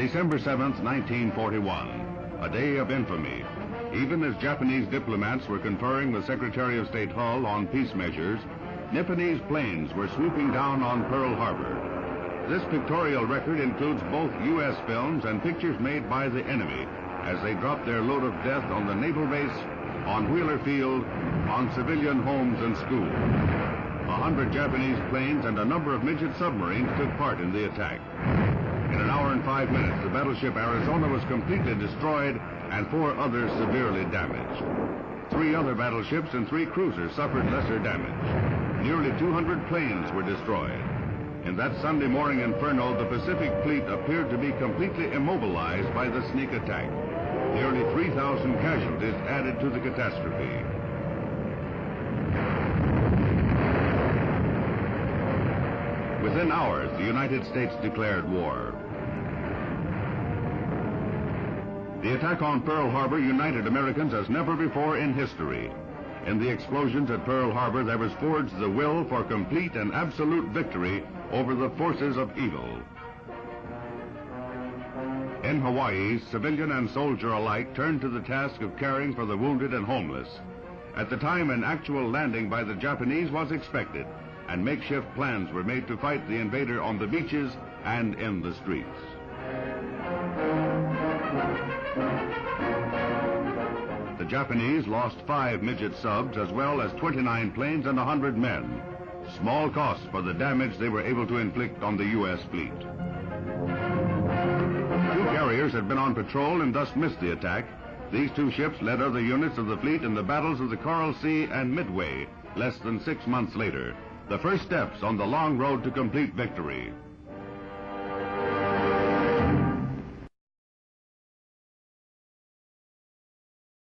December 7th, 1941, a day of infamy. Even as Japanese diplomats were conferring with Secretary of State Hull on peace measures, Nipponese planes were swooping down on Pearl Harbor. This pictorial record includes both U.S. films and pictures made by the enemy as they dropped their load of death on the naval base, on Wheeler Field, on civilian homes and schools. 100 Japanese planes and a number of midget submarines took part in the attack. In an hour and 5 minutes, the battleship Arizona was completely destroyed and 4 others severely damaged. 3 other battleships and 3 cruisers suffered lesser damage. Nearly 200 planes were destroyed. In that Sunday morning inferno, the Pacific Fleet appeared to be completely immobilized by the sneak attack. Nearly 3,000 casualties added to the catastrophe. Within hours, the United States declared war. The attack on Pearl Harbor united Americans as never before in history. In the explosions at Pearl Harbor, there was forged the will for complete and absolute victory over the forces of evil. In Hawaii, civilian and soldier alike turned to the task of caring for the wounded and homeless. At the time, an actual landing by the Japanese was expected, and makeshift plans were made to fight the invader on the beaches and in the streets. The Japanese lost 5 midget subs as well as 29 planes and 100 men. Small cost for the damage they were able to inflict on the U.S. fleet. 2 carriers had been on patrol and thus missed the attack. These 2 ships led other units of the fleet in the battles of the Coral Sea and Midway less than 6 months later. The first steps on the long road to complete victory.